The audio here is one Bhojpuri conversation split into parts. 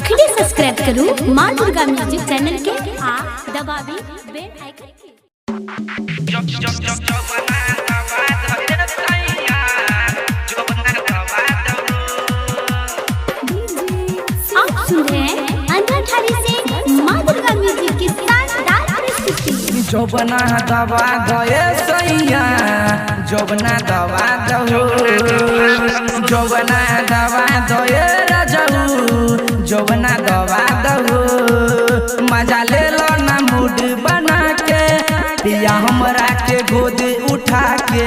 अखड़े सब्सक्राइब करूँ माँ दुर्गा म्यूजिक चैनल के आ दबावी बेल आइकन की। आप सुन रहे हैं अंधाठारी से माँ दुर्गा म्यूजिक की शानदार प्रस्तुति। जो बना दबा गए सैया जो बना दबा दो जो बना दबा दे रजऊ जो बना दबा दो मजा ले लो ना मूड बना के पिया हमरा के गोद उठा के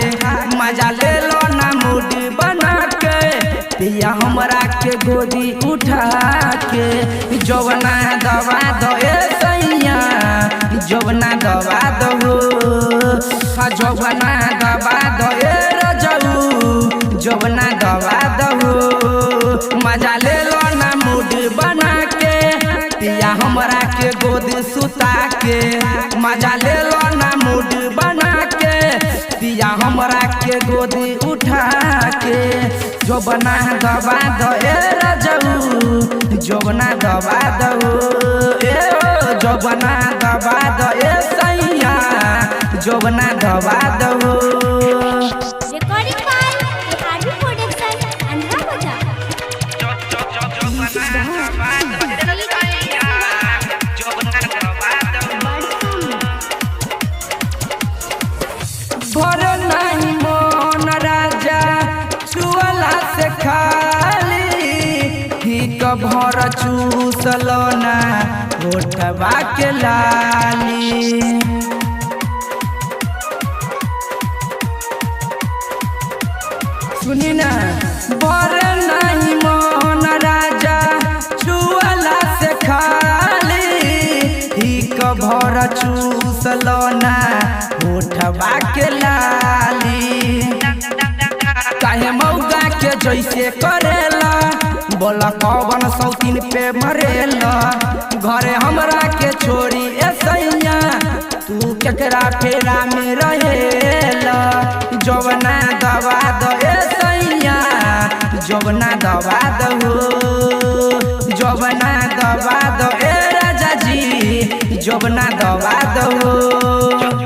मजा ले लो ना मूड बना के पिया हमरा के गोदी उठा के जो बना दबा दो सैया जो बना दबा दो जो बना दबा दो रजऊ जो बना दबा दो मजा ले लो ना मूड बना के पिया हमरा के गोद सुता के मजा ले लो ना मूड बना के पिया हमरा के गोद उठा के जो बना दबा दो रजऊ जो बना दबा दो जो बना दबा दो सैया जो बना दबा दो। रिकॉर्डिंग बाय आरबी प्रोडक्शन अंधा बजा। भर नहीं मन राजा छुअला से खाली ठीक भर चूसलो ना होठवा के लाली सुनी ना भर नहीं मन राजा छुअला से खाली ठीक भर चूसलो ना होठवा के लाली काहे मौका के जैसे करेला बोला कौन सौतीन पे मरेला घरे हमरा के छोड़ी ऐसैया तू केकरा फेरा में रहेला जवना दबा दो सैया जवना दबा दो जवना दबा दो राजा जी जवना दबा दो।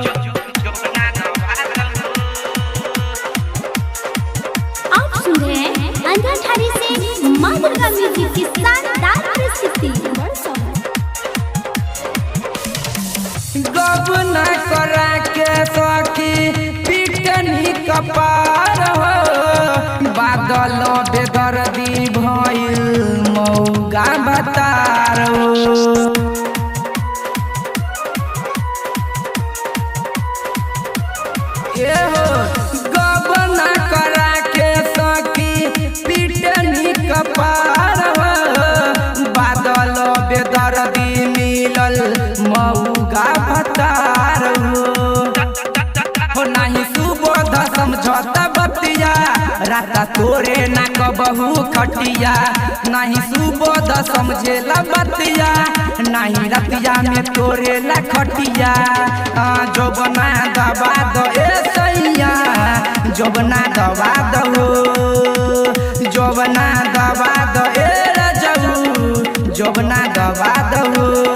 आप सुन रहे हैं अंधाठारी से माँ दुर्गा म्यूजिक की शानदार प्रस्तुति। गब न करा के सखी पिटनी कपार हो बादल बेदर्दी भइल मौगा बतार हो गब न करा के सखी पिटनी कपार हो बादल बेदर्दी मिलल मौगा भतार हो नहीं सुबोध समझौता बतिया राता तोरे ना कबहू खटिया नहीं सुबोध समझेला बतिया नहीं रतिया में तोरे ला खटिया जो बना दबा दो सैया जो बना दबा दो जो बना दबा दो रजऊ जो बना दबा दो।